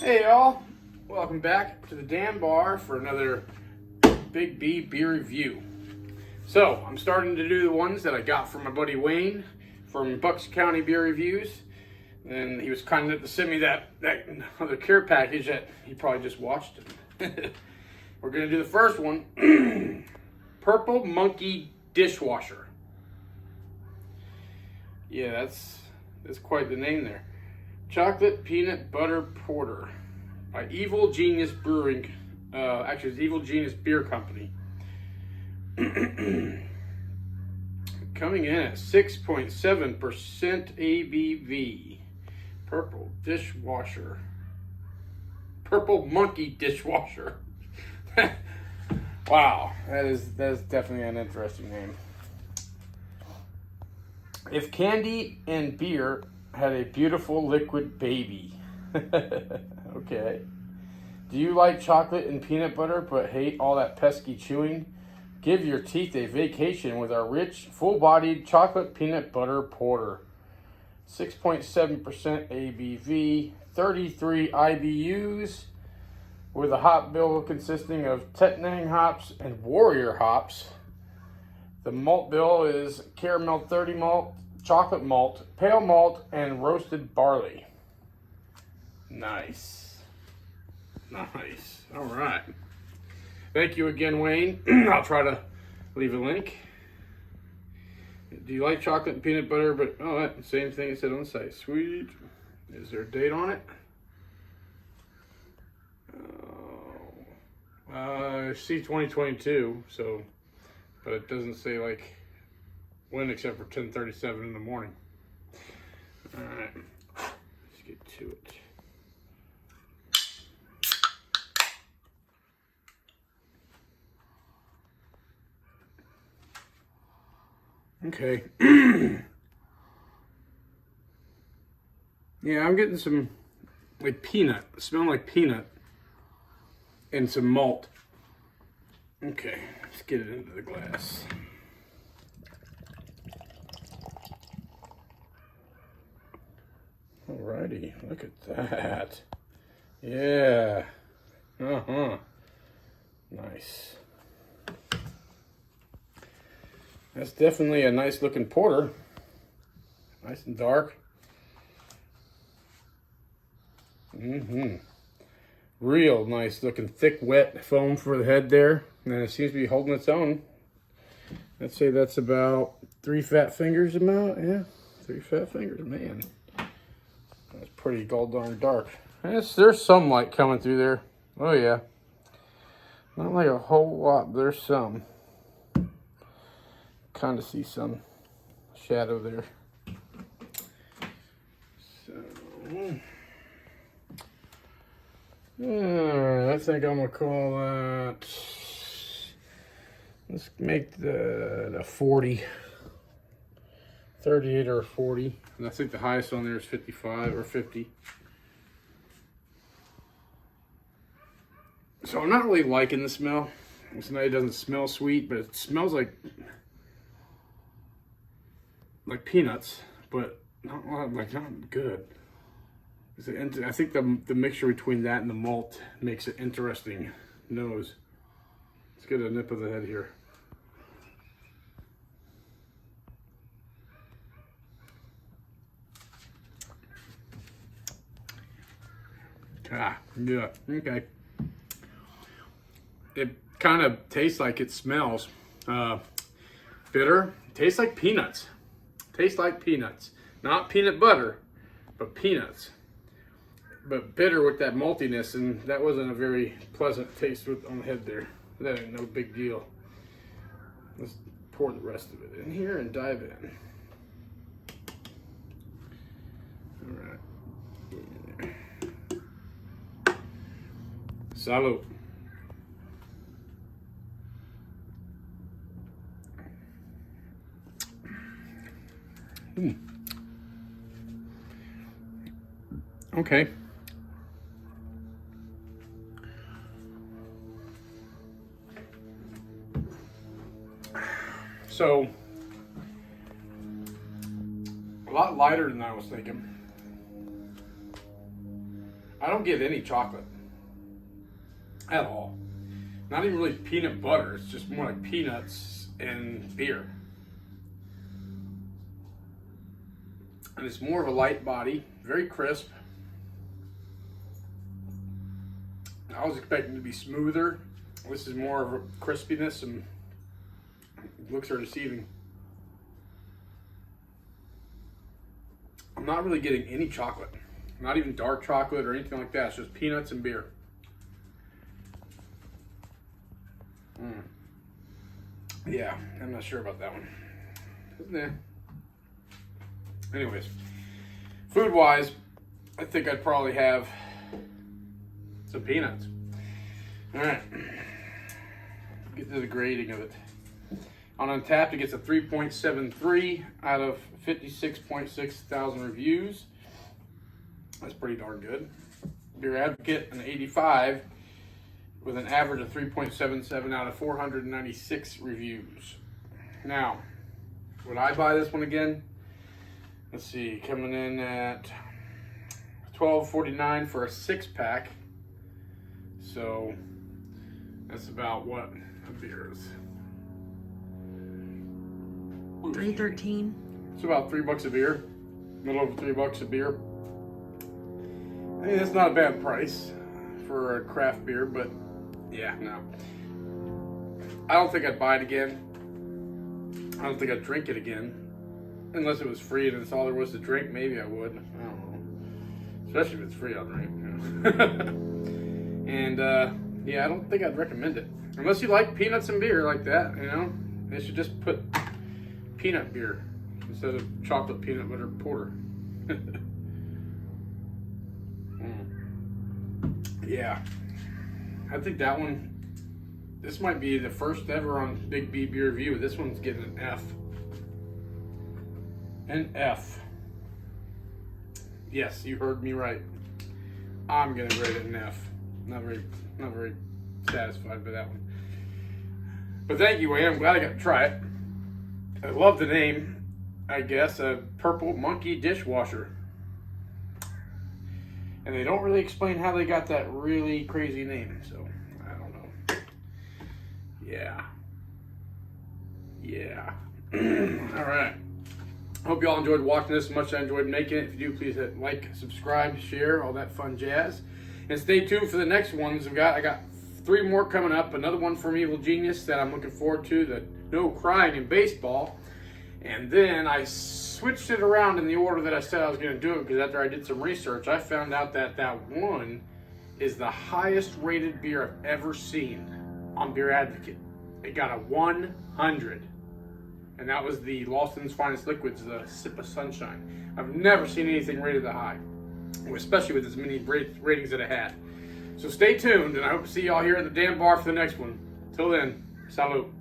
Hey y'all, welcome back to the Dan Bar for another Big B beer review. So I'm starting to do the ones that I got from my buddy Wayne from Bucks County Beer Reviews, and he was kind enough to send me that other care package that he probably just watched. We're gonna do the first one, Purple Monkey Dishwasher. Yeah, that's quite the name there. Chocolate Peanut Butter Porter by Evil Genius Brewing. Actually, it's Evil Genius Beer Company. Coming in at 6.7% ABV. Purple Dishwasher. Purple Monkey Dishwasher. Wow, that's definitely an interesting name. If candy and beer had a beautiful liquid baby. Okay. Do you like chocolate and peanut butter but hate all that pesky chewing? Give your teeth a vacation with our rich, full-bodied chocolate peanut butter porter. 6.7% ABV, 33 IBUs, with a hop bill consisting of Tettnang hops and Warrior hops. The malt bill is caramel 30 malt, chocolate malt, pale malt, and roasted barley. Nice. Nice. All right. Thank you again, Wayne. I'll try to leave a link. Do you like chocolate and peanut butter? But that same thing it said on the site. Sweet. Is there a date on it? I see 2022. So, but it doesn't say like when, except for 10:37 in the morning. All right, let's get to it. Okay. Yeah, I'm getting some like peanut, smelling like peanut, and some malt. Okay, let's get it into the glass. Alrighty, look at that. Yeah. Nice. That's definitely a nice looking porter. Nice and dark. Real nice looking thick, wet foam for the head there. And it seems to be holding its own. I'd say that's about 3 fat fingers amount. Yeah, 3 fat fingers, man. That's pretty gold darn dark. There's some light coming through there. Oh yeah. Not like a whole lot, but there's some. Kind of see some shadow there. So, I think I'm gonna call that. Let's make the 40. 38 or 40. And I think the highest on there is 55 or 50. So I'm not really liking the smell. It doesn't smell sweet, but it smells like peanuts, but not good. I think the mixture between that and the malt makes it interesting nose. Let's get a nip of the head here. Yeah, okay. It kind of tastes like it smells. Bitter. Tastes like peanuts. Tastes like peanuts. Not peanut butter, but peanuts. But bitter with that maltiness, and that wasn't a very pleasant taste on the head there. That ain't no big deal. Let's pour the rest of it in here and dive in. All right. Salud. Okay. So, a lot lighter than I was thinking. I don't get any chocolate at all. Not even really peanut butter. It's just more like peanuts and beer. And it's more of a light body, very crisp. I was expecting it to be smoother. This is more of a crispiness, and looks are deceiving. I'm not really getting any chocolate. Not even dark chocolate or anything like that. It's just peanuts and beer. Yeah, I'm not sure about that one. Nah. Anyways, food-wise, I think I'd probably have some peanuts. All right, get to the grading of it. On Untapped, it gets a 3.73 out of 56.6 thousand reviews. That's pretty darn good. Beer Advocate, an 85 with an average of 3.77 out of 496 reviews. Now, would I buy this one again? Let's see, coming in at $12.49 for a 6-pack. So that's about what a beer is. $3.13. It's about $3 a beer. A little over $3 a beer. I mean, that's not a bad price for a craft beer, but yeah, no. I don't think I'd buy it again. I don't think I'd drink it again. Unless it was free and that's all there was to drink, maybe I would. I don't know. Especially if it's free, I'll drink. And yeah, I don't think I'd recommend it. Unless you like peanuts and beer like that, you know. They should just put peanut beer instead of chocolate peanut butter porter. Yeah. I think that one, this might be the first ever on Big B Beer Review. This one's getting an F. An F. Yes, you heard me right. I'm gonna rate it an F. Not very satisfied by that one. But thank you, Wayne. I'm glad I got to try it. I love the name, I guess, a Purple Monkey Dishwasher. And they don't really explain how they got that really crazy name, so I don't know. Yeah. All right. Hope you all enjoyed watching this as much as I enjoyed making it. If you do, please hit like, subscribe, share, all that fun jazz. And stay tuned for the next ones. I got 3 more coming up. Another one from Evil Genius that I'm looking forward to, the No Crying in Baseball. And then I switched it around in the order that I said I was going to do it, because after I did some research, I found out that that one is the highest rated beer I've ever seen on Beer Advocate. It got a 100. And that was the Lawson's Finest Liquids, the Sip of Sunshine. I've never seen anything rated that high, especially with as many ratings that it had. So stay tuned, and I hope to see y'all here at the damn bar for the next one. Till then, salute.